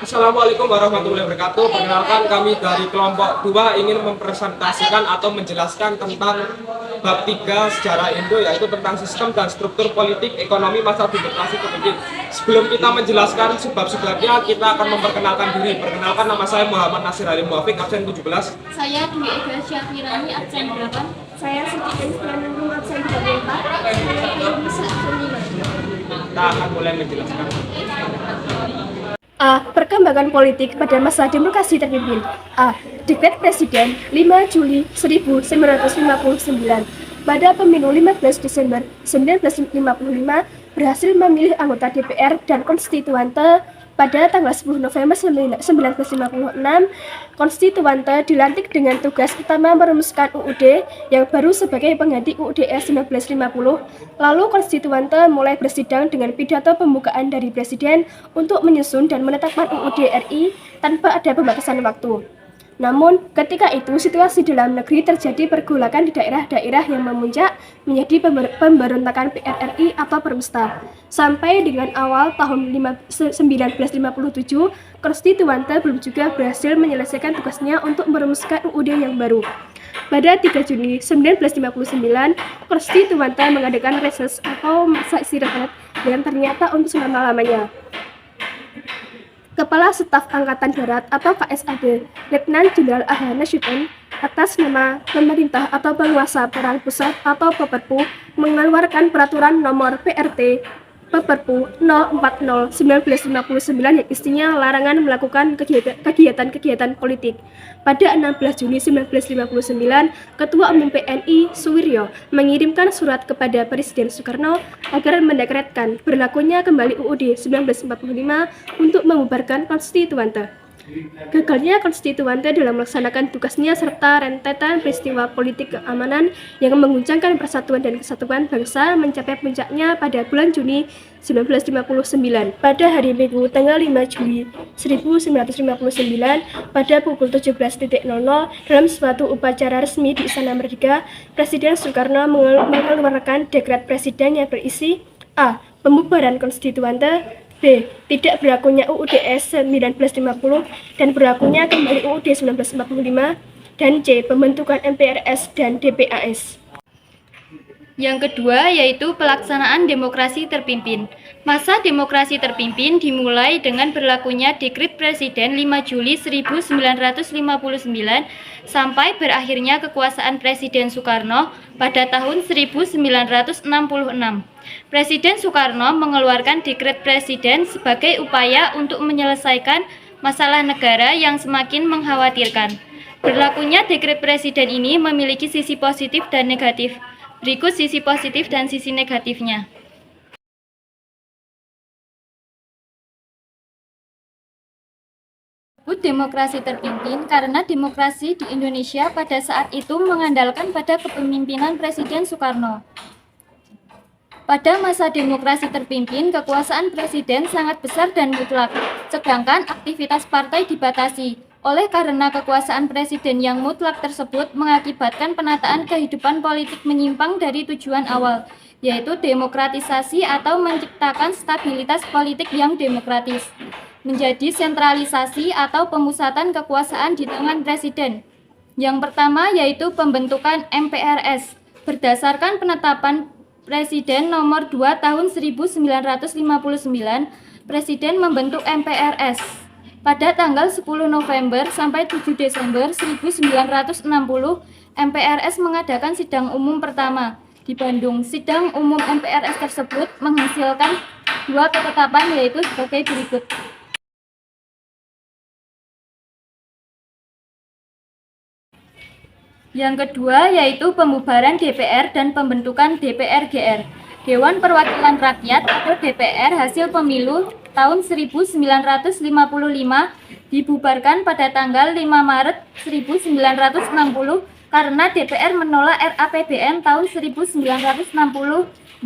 Assalamualaikum warahmatullahi wabarakatuh. Perkenalkan kami dari kelompok 2 ingin mempresentasikan atau menjelaskan tentang bab 3 sejarah Indo, yaitu tentang sistem dan struktur politik ekonomi masa demokrasi kepemimpinan. Sebelum kita menjelaskan sebab-sebabnya, kita akan memperkenalkan diri. Perkenalkan, nama saya Muhammad Nasir Ali Muafiq, absen 17. Saya Dwi Ega Syafirani, absen 8. Saya Siti Kristianandung, absen 24. Saya bisa absen 5. Kita akan mulai menjelaskan. A. Perkembangan politik pada masa demokrasi terpimpin. A. Dekret Presiden 5 Juli 1959. Pada pemilu 15 Desember 1955 berhasil memilih anggota DPR dan konstituante. Pada tanggal 10 November 1956, konstituante dilantik dengan tugas utama merumuskan UUD yang baru sebagai pengganti UUD 1950. Lalu konstituante mulai bersidang dengan pidato pembukaan dari Presiden untuk menyusun dan menetapkan UUD RI tanpa ada pembatasan waktu. Namun, ketika itu situasi dalam negeri terjadi pergolakan di daerah-daerah yang memuncak menjadi pemberontakan PRRI atau Permesta. Sampai dengan awal tahun 1957, konstituante belum juga berhasil menyelesaikan tugasnya untuk merumuskan UUD yang baru. Pada 3 Juni 1959, konstituante mengadakan reses atau masa istirahat yang ternyata untuk selama-lamanya. Kepala Staf Angkatan Darat atau KSAD, Letnan Jenderal Ahmad Syaitan, atas nama pemerintah atau penguasa perang pusat atau Peperpu, mengeluarkan peraturan nomor PRT Peperpu 040/1959 yang isinya larangan melakukan kegiatan politik. Pada 16 Juni 1959, Ketua Umum PNI Suwiryo mengirimkan surat kepada Presiden Soekarno agar mendekretkan berlakunya kembali UUD 1945 untuk membubarkan konstituante. Gagalnya konstituante dalam melaksanakan tugasnya serta rentetan peristiwa politik keamanan yang mengguncangkan persatuan dan kesatuan bangsa mencapai puncaknya pada bulan Juni 1959. Pada hari Minggu tanggal 5 Juli 1959 pada pukul 17.00 dalam suatu upacara resmi di Istana Merdeka, Presiden Soekarno mengeluarkan dekret presiden yang berisi A. Pembubaran konstituante, B. Tidak berlakunya UUD 1950 dan berlakunya kembali UUD 1945, dan C. Pembentukan MPRS dan DPAS. Yang kedua yaitu pelaksanaan demokrasi terpimpin. Masa demokrasi terpimpin dimulai dengan berlakunya Dekret Presiden 5 Juli 1959 sampai berakhirnya kekuasaan Presiden Soekarno pada tahun 1966. Presiden Soekarno mengeluarkan Dekret Presiden sebagai upaya untuk menyelesaikan masalah negara yang semakin mengkhawatirkan. Berlakunya Dekret Presiden ini memiliki sisi positif dan negatif. Berikut sisi positif dan sisi negatifnya. Demokrasi terpimpin karena demokrasi di Indonesia pada saat itu mengandalkan pada kepemimpinan Presiden Soekarno. Pada masa demokrasi terpimpin, kekuasaan presiden sangat besar dan mutlak, sedangkan aktivitas partai dibatasi. Oleh karena kekuasaan presiden yang mutlak tersebut mengakibatkan penataan kehidupan politik menyimpang dari tujuan awal, yaitu demokratisasi atau menciptakan stabilitas politik yang demokratis, menjadi sentralisasi atau pemusatan kekuasaan di tangan presiden. Yang pertama yaitu pembentukan MPRS. Berdasarkan penetapan Presiden nomor 2 tahun 1959, Presiden membentuk MPRS pada tanggal 10 November sampai 7 Desember 1960, MPRS mengadakan sidang umum pertama di Bandung. Sidang umum MPRS tersebut menghasilkan dua ketetapan yaitu sebagai berikut. Yang kedua yaitu pembubaran DPR dan pembentukan DPR-GR. Dewan Perwakilan Rakyat atau DPR hasil pemilu tahun 1955 dibubarkan pada tanggal 5 Maret 1960 karena DPR menolak RAPBN tahun 1960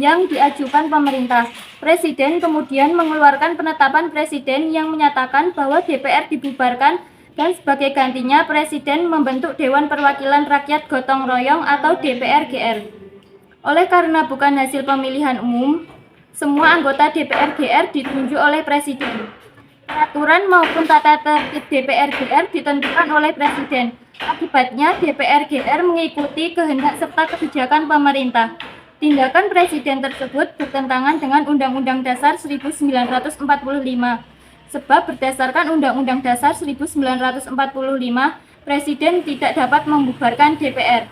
yang diajukan pemerintah. Presiden kemudian mengeluarkan penetapan presiden yang menyatakan bahwa DPR dibubarkan dan sebagai gantinya Presiden membentuk Dewan Perwakilan Rakyat Gotong Royong atau DPR-GR. Oleh karena bukan hasil pemilihan umum, semua anggota DPR-GR ditunjuk oleh Presiden. Peraturan maupun tata tertib DPR GR ditentukan oleh Presiden. Akibatnya, DPR GR mengikuti kehendak serta kebijakan pemerintah. Tindakan Presiden tersebut bertentangan dengan Undang-Undang Dasar 1945. Sebab berdasarkan Undang-Undang Dasar 1945, Presiden tidak dapat membubarkan DPR.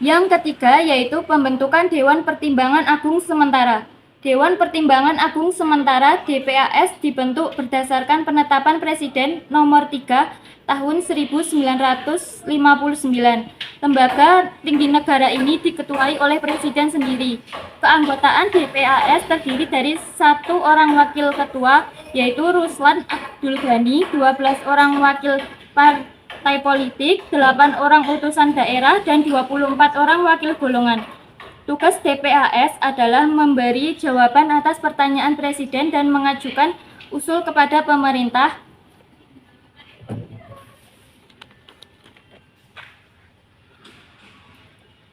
Yang ketiga yaitu pembentukan Dewan Pertimbangan Agung Sementara. Dewan Pertimbangan Agung Sementara DPAS dibentuk berdasarkan penetapan Presiden Nomor 3 Tahun 1959. Lembaga tinggi negara ini diketuai oleh Presiden sendiri. Keanggotaan DPAS terdiri dari 1 orang wakil ketua, yaitu Ruslan Abdul Ghani, 12 orang wakil partai politik, 8 orang utusan daerah, dan 24 orang wakil golongan. Tugas DPAS adalah memberi jawaban atas pertanyaan Presiden dan mengajukan usul kepada pemerintah.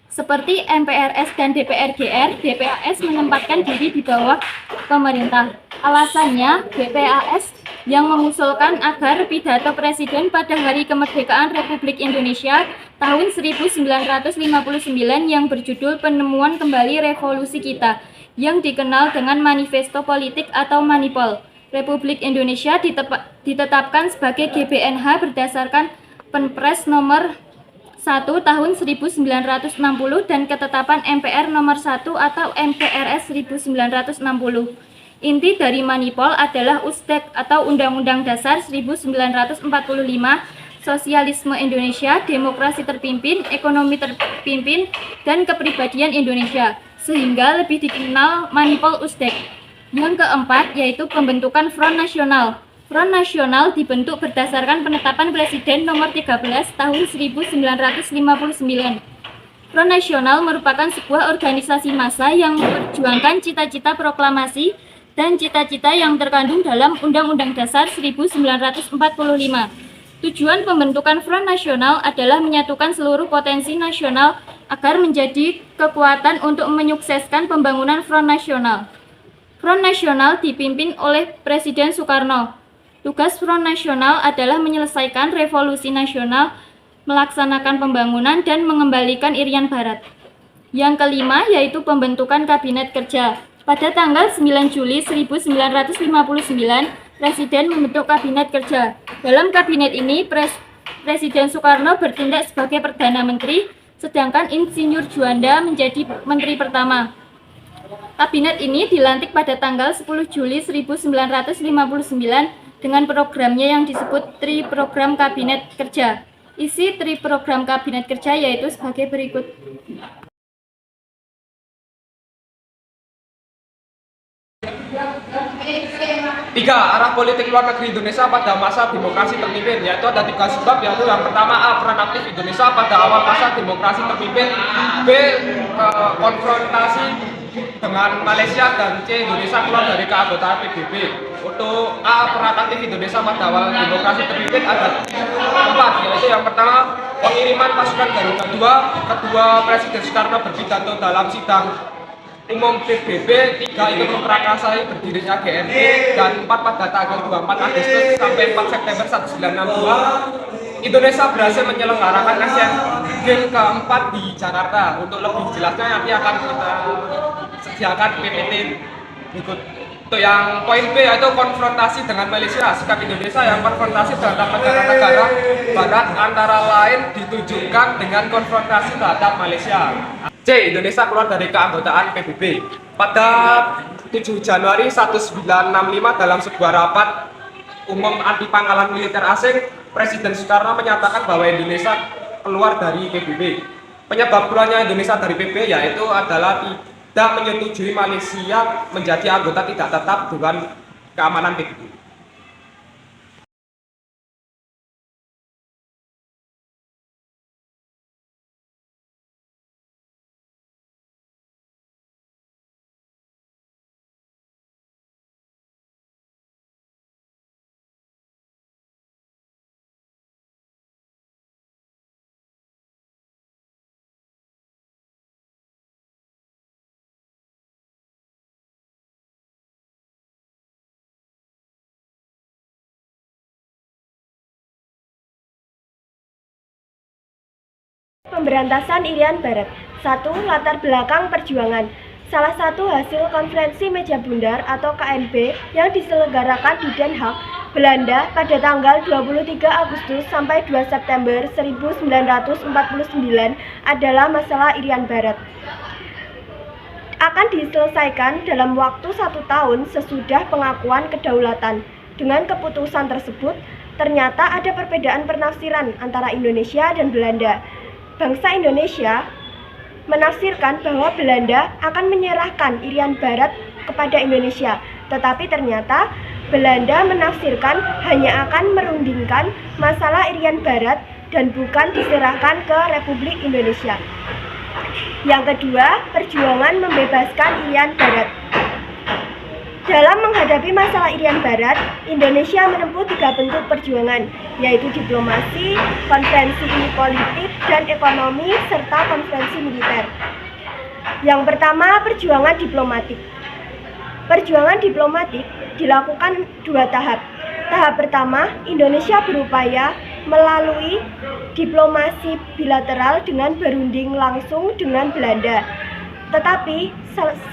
Seperti MPRS dan DPR GR, DPAS menempatkan diri di bawah pemerintah. Alasannya, DPAS yang mengusulkan agar pidato Presiden pada Hari Kemerdekaan Republik Indonesia tahun 1959 yang berjudul Penemuan Kembali Revolusi Kita, yang dikenal dengan Manifesto Politik atau Manipol Republik Indonesia ditetapkan sebagai GBNH berdasarkan Perpres nomor 1 tahun 1960 dan ketetapan MPR nomor 1 atau MPRS 1960. Inti dari Manipol adalah USDEK atau Undang-Undang Dasar 1945, Sosialisme Indonesia, Demokrasi Terpimpin, Ekonomi Terpimpin, dan Kepribadian Indonesia, sehingga lebih dikenal Manipol USDEK. Yang keempat yaitu pembentukan Front Nasional. Front Nasional dibentuk berdasarkan penetapan Presiden Nomor 13 Tahun 1959. Front Nasional merupakan sebuah organisasi massa yang memperjuangkan cita-cita proklamasi dan cita-cita yang terkandung dalam Undang-Undang Dasar 1945. Tujuan pembentukan Front Nasional adalah menyatukan seluruh potensi nasional agar menjadi kekuatan untuk menyukseskan pembangunan Front Nasional. Front Nasional dipimpin oleh Presiden Soekarno. Tugas Front Nasional adalah menyelesaikan revolusi nasional, melaksanakan pembangunan, dan mengembalikan Irian Barat. Yang kelima yaitu pembentukan Kabinet Kerja. Pada tanggal 9 Juli 1959, Presiden membentuk Kabinet Kerja. Dalam kabinet ini, Presiden Soekarno bertindak sebagai Perdana Menteri, sedangkan Insinyur Juanda menjadi Menteri pertama. Kabinet ini dilantik pada tanggal 10 Juli 1959 dengan programnya yang disebut Tri Program Kabinet Kerja. Isi Tri Program Kabinet Kerja yaitu sebagai berikut. Tiga, arah politik luar negeri Indonesia pada masa demokrasi terpimpin, yaitu ada 3 sebab, yaitu yang pertama A. Peran aktif Indonesia pada awal masa demokrasi terpimpin, B. Konfrontasi dengan Malaysia, dan C. Indonesia keluar dari keanggotaan PBB. Untuk A. Peran aktif Indonesia pada awal demokrasi terpimpin ada 4, yaitu yang pertama pengiriman pasukan Garuda II, kedua Presiden Soekarno berpidato dalam sidang umum PBB, 3 itu memprakarsai berdirinya GNP, dan 4 pada tanggal 24 Agustus sampai 4 September 1962 Indonesia berhasil menyelenggarakan Asian Games keempat di Jakarta. Untuk lebih jelasnya nanti akan kita sediakan PPT berikut. Untuk yang poin B yaitu konfrontasi dengan Malaysia. Sikap Indonesia yang konfrontasi terhadap negara-negara Barat antara lain ditunjukkan dengan konfrontasi terhadap Malaysia. C. Indonesia keluar dari keanggotaan PBB. Pada 7 Januari 1965 dalam sebuah rapat umum anti pangkalan militer asing, Presiden Soekarno menyatakan bahwa Indonesia keluar dari PBB. Penyebab keluarnya Indonesia dari PBB yaitu adalah tidak menyetujui Malaysia menjadi anggota tidak tetap Dewan Keamanan PBB. Pemberantasan Irian Barat. 1. Latar belakang perjuangan. Salah satu hasil konferensi meja bundar atau KNB yang diselenggarakan di Den Haag, Belanda pada tanggal 23 Agustus sampai 2 September 1949 adalah masalah Irian Barat. Akan diselesaikan dalam waktu 1 tahun sesudah pengakuan kedaulatan. Dengan keputusan tersebut, ternyata ada perbedaan penafsiran antara Indonesia dan Belanda. Bangsa Indonesia menafsirkan bahwa Belanda akan menyerahkan Irian Barat kepada Indonesia, tetapi ternyata Belanda menafsirkan hanya akan merundingkan masalah Irian Barat dan bukan diserahkan ke Republik Indonesia. Yang kedua, perjuangan membebaskan Irian Barat. Dalam menghadapi masalah Irian Barat, Indonesia menempuh 3 bentuk perjuangan, yaitu diplomasi, konferensi politik dan ekonomi, serta konferensi militer. Yang pertama, perjuangan diplomatik. Perjuangan diplomatik dilakukan 2 tahap. Tahap pertama, Indonesia berupaya melalui diplomasi bilateral dengan berunding langsung dengan Belanda, tetapi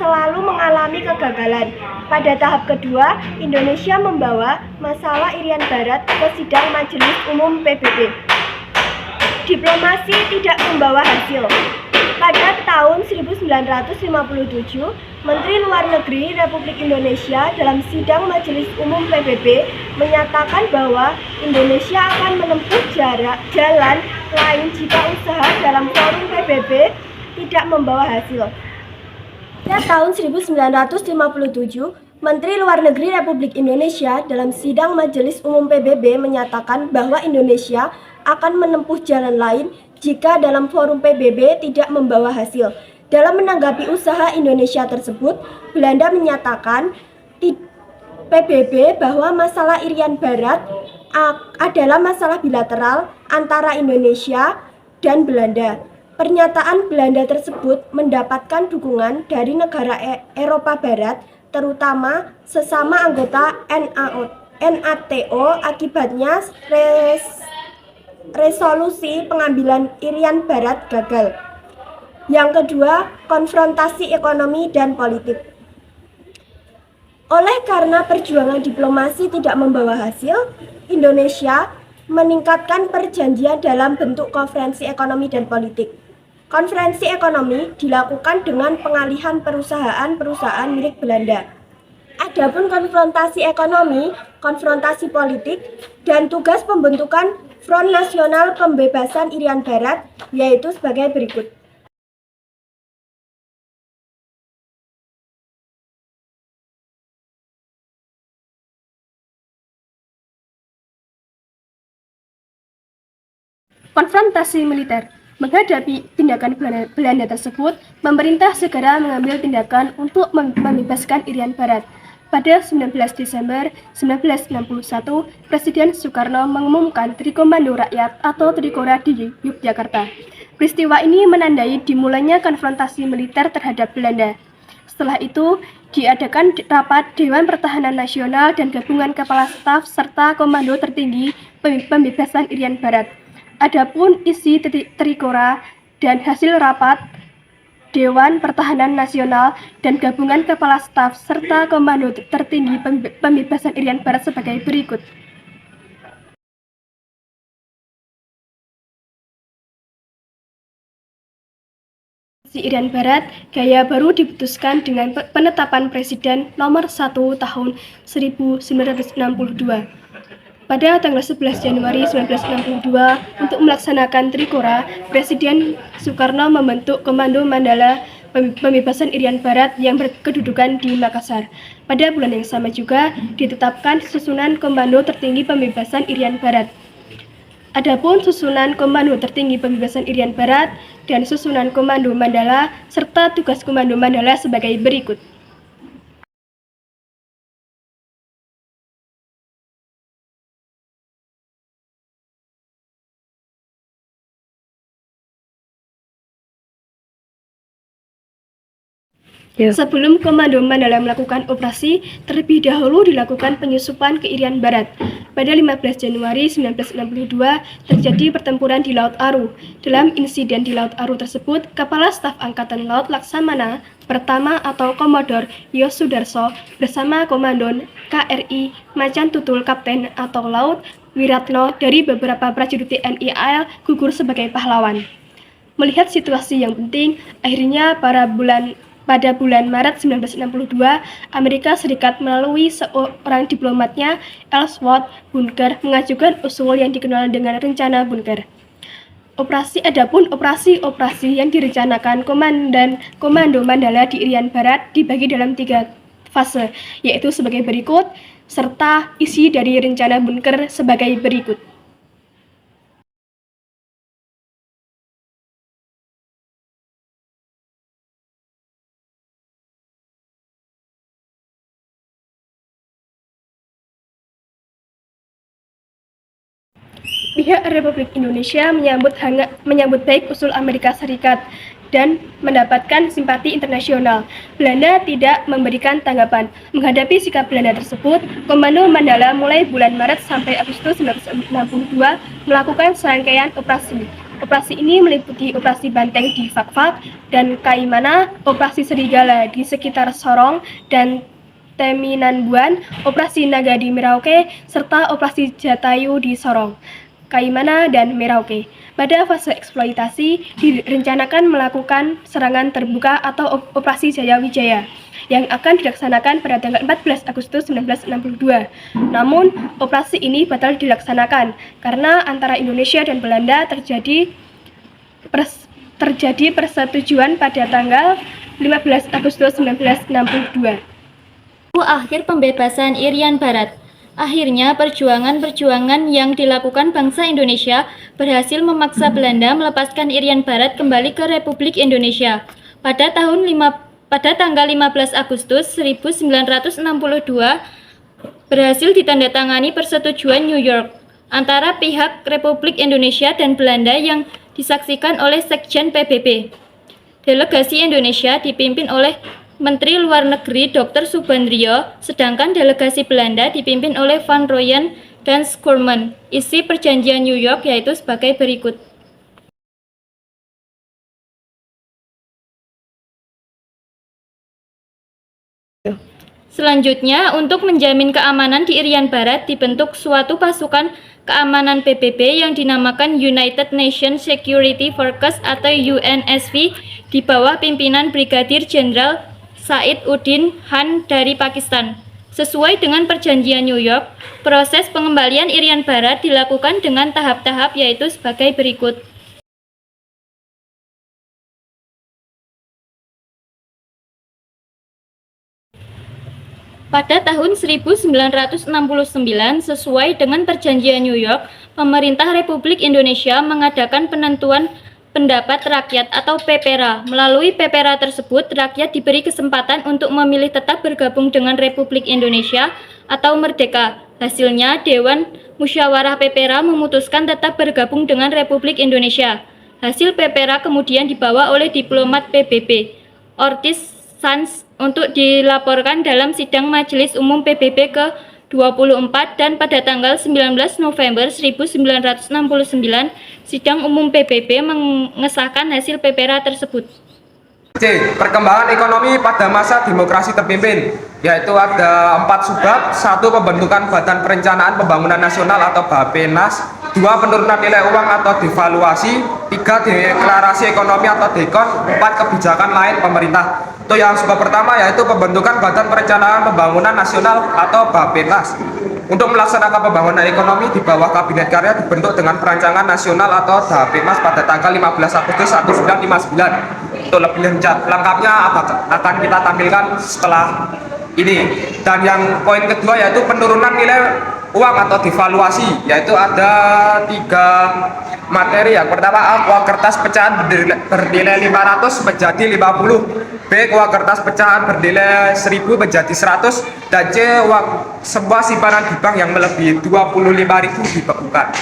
selalu mengalami kegagalan. Pada tahap kedua, Indonesia membawa masalah Irian Barat ke sidang Majelis Umum PBB. Diplomasi tidak membawa hasil. Pada tahun 1957, Menteri Luar Negeri Republik Indonesia dalam sidang Majelis Umum PBB menyatakan bahwa Indonesia akan menempuh jalan lain jika usaha dalam forum PBB tidak membawa hasil. Pada tahun 1957, Menteri Luar Negeri Republik Indonesia dalam sidang Majelis Umum PBB menyatakan bahwa Indonesia akan menempuh jalan lain jika dalam forum PBB tidak membawa hasil. Dalam menanggapi usaha Indonesia tersebut, Belanda menyatakan PBB bahwa masalah Irian Barat adalah masalah bilateral antara Indonesia dan Belanda. Pernyataan Belanda tersebut mendapatkan dukungan dari negara Eropa Barat, terutama sesama anggota NATO. Akibatnya resolusi pengambilan Irian Barat gagal. Yang kedua, konfrontasi ekonomi dan politik. Oleh karena perjuangan diplomasi tidak membawa hasil, Indonesia meningkatkan perjanjian dalam bentuk konferensi ekonomi dan politik. Konferensi ekonomi dilakukan dengan pengalihan perusahaan milik Belanda. Adapun konfrontasi ekonomi, konfrontasi politik, dan tugas pembentukan Front Nasional Pembebasan Irian Barat yaitu sebagai berikut. Konfrontasi militer. Menghadapi tindakan Belanda tersebut, pemerintah segera mengambil tindakan untuk membebaskan Irian Barat. Pada 19 Desember 1961, Presiden Soekarno mengumumkan Trikomando Rakyat atau Trikora di Yogyakarta. Peristiwa ini menandai dimulainya konfrontasi militer terhadap Belanda. Setelah itu, diadakan rapat Dewan Pertahanan Nasional dan gabungan kepala staf serta komando tertinggi pembebasan Irian Barat. Adapun isi Trikora dan hasil rapat Dewan Pertahanan Nasional dan gabungan kepala staf serta komando tertinggi pembebasan Irian Barat sebagai berikut. Irian Barat, gaya baru diputuskan dengan penetapan Presiden nomor 1 tahun 1962. Pada tanggal 11 Januari 1962, untuk melaksanakan Trikora, Presiden Soekarno membentuk Komando Mandala Pembebasan Irian Barat yang berkedudukan di Makassar. Pada bulan yang sama juga ditetapkan susunan Komando Tertinggi Pembebasan Irian Barat. Adapun susunan Komando Tertinggi Pembebasan Irian Barat dan susunan Komando Mandala serta tugas Komando Mandala sebagai berikut. Sebelum Komando Mandala melakukan operasi, terlebih dahulu dilakukan penyusupan ke Irian Barat. Pada 15 Januari 1962, terjadi pertempuran di Laut Aru. Dalam insiden di Laut Aru tersebut, Kepala Staf Angkatan Laut Laksamana Pertama atau Komodor Yosudarso bersama Komando KRI Macan Tutul Kapten atau Laut Wiratno dari beberapa prajurit TNI AL gugur sebagai pahlawan. Melihat situasi yang penting, akhirnya pada bulan Maret 1962, Amerika Serikat melalui seorang diplomatnya, Ellsworth Bunker, mengajukan usul yang dikenal dengan Rencana Bunker. Adapun operasi yang direncanakan Komando Mandala di Irian Barat dibagi dalam 3 fase, yaitu sebagai berikut, serta isi dari Rencana Bunker sebagai berikut. Pihak Republik Indonesia menyambut baik usul Amerika Serikat dan mendapatkan simpati internasional. Belanda tidak memberikan tanggapan. Menghadapi sikap Belanda tersebut, Komando Mandala mulai bulan Maret sampai Agustus 1962 melakukan serangkaian operasi. Operasi ini meliputi Operasi Banteng di Fakfak dan Kaimana, Operasi Serigala di sekitar Sorong dan Teminanbuan, Operasi Naga di Merauke, serta Operasi Jatayu di Sorong, Kaimana, dan Merauke. Pada fase eksploitasi, direncanakan melakukan serangan terbuka atau Operasi Jaya Wijaya yang akan dilaksanakan pada tanggal 14 Agustus 1962. Namun, operasi ini batal dilaksanakan karena antara Indonesia dan Belanda terjadi persetujuan pada tanggal 15 Agustus 1962. Akhir pembebasan Irian Barat. Akhirnya, perjuangan yang dilakukan bangsa Indonesia berhasil memaksa Belanda melepaskan Irian Barat kembali ke Republik Indonesia. Pada tanggal 15 Agustus 1962, berhasil ditandatangani persetujuan New York antara pihak Republik Indonesia dan Belanda yang disaksikan oleh Sekjen PBB. Delegasi Indonesia dipimpin oleh Menteri Luar Negeri Dr. Subandrio, sedangkan delegasi Belanda dipimpin oleh Van Rooyen dan Schoorman. Isi perjanjian New York yaitu sebagai berikut. Selanjutnya, untuk menjamin keamanan di Irian Barat dibentuk suatu pasukan keamanan PBB yang dinamakan United Nations Security Forces atau UNSV di bawah pimpinan Brigadir Jenderal Said Uddin Khan dari Pakistan. Sesuai dengan perjanjian New York, proses pengembalian Irian Barat dilakukan dengan tahap-tahap yaitu sebagai berikut. Pada tahun 1969, sesuai dengan perjanjian New York, pemerintah Republik Indonesia mengadakan penentuan pendapat rakyat atau PPRA. Melalui PPRA tersebut, rakyat diberi kesempatan untuk memilih tetap bergabung dengan Republik Indonesia atau merdeka. Hasilnya, Dewan Musyawarah PPRA memutuskan tetap bergabung dengan Republik Indonesia. Hasil PPRA kemudian dibawa oleh diplomat PBB, Ortiz Sanz, untuk dilaporkan dalam sidang Majelis Umum PBB ke-24 dan pada tanggal 19 November 1969, sidang umum PBB mengesahkan hasil PPRA tersebut. C. Perkembangan ekonomi pada masa demokrasi terpimpin, yaitu ada 4 subbab. 1. Pembentukan Badan Perencanaan Pembangunan Nasional atau Bappenas. 2. Penurunan nilai uang atau devaluasi. 3. Deklarasi ekonomi atau dekon. 4. Kebijakan lain pemerintah. Itu yang subbab pertama, yaitu pembentukan Badan Perencanaan Pembangunan Nasional atau Bappenas. Untuk melaksanakan pembangunan ekonomi di bawah Kabinet Karya dibentuk dengan Perancangan Nasional atau Bappenas pada tanggal 15 Agustus 1959. Untuk lebih lengkapnya akan kita tampilkan setelah ini. Dan yang poin kedua yaitu penurunan nilai uang atau devaluasi, yaitu ada 3 materi. Yang pertama, A. Uang kertas pecahan bernilai 500 menjadi 50. B. Uang kertas pecahan bernilai 1000 menjadi 100. Dan C. Uang semua simpanan di bank yang melebihi 25.000 dibekukan.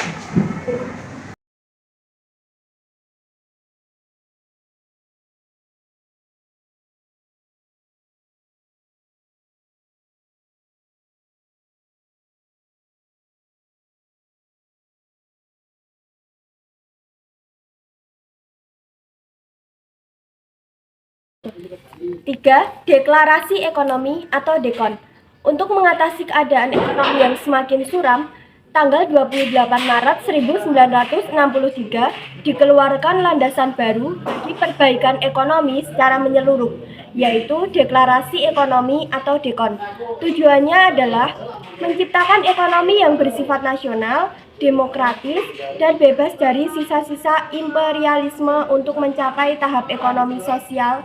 3. Deklarasi ekonomi atau DEKON. Untuk mengatasi keadaan ekonomi yang semakin suram, tanggal 28 Maret 1963 dikeluarkan landasan baru bagi perbaikan ekonomi secara menyeluruh, yaitu Deklarasi Ekonomi atau DEKON. Tujuannya adalah menciptakan ekonomi yang bersifat nasional, demokratis, dan bebas dari sisa-sisa imperialisme untuk mencapai tahap ekonomi sosial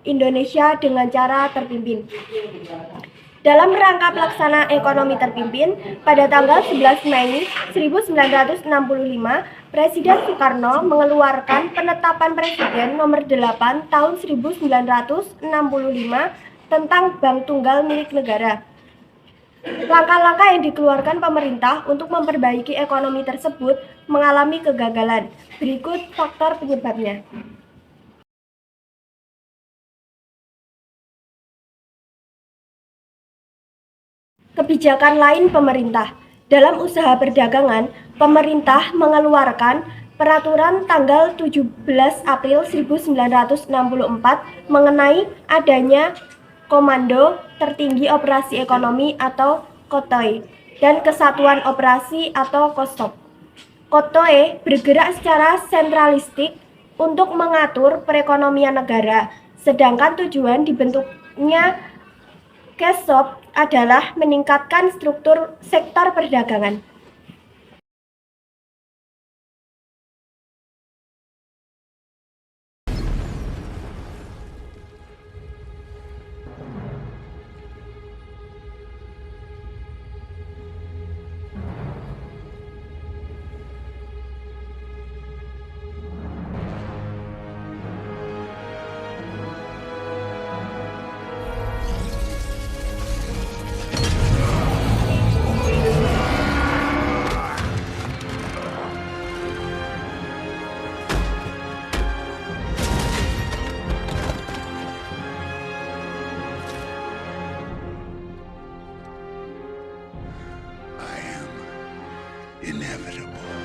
Indonesia dengan cara terpimpin. Dalam rangka pelaksanaan ekonomi terpimpin, pada tanggal 11 Mei 1965, Presiden Soekarno mengeluarkan Penetapan Presiden Nomor 8 Tahun 1965 tentang Bank Tunggal milik negara. Langkah-langkah yang dikeluarkan pemerintah untuk memperbaiki ekonomi tersebut mengalami kegagalan. Berikut faktor penyebabnya. Kebijakan lain pemerintah. Dalam usaha perdagangan, pemerintah mengeluarkan Peraturan tanggal 17 April 1964 mengenai adanya Komando Tertinggi Operasi Ekonomi atau KOTOE dan Kesatuan Operasi atau KOSOP. KOTOE bergerak secara sentralistik untuk mengatur perekonomian negara, sedangkan tujuan dibentuknya KESOP adalah meningkatkan struktur sektor perdagangan. Inevitable.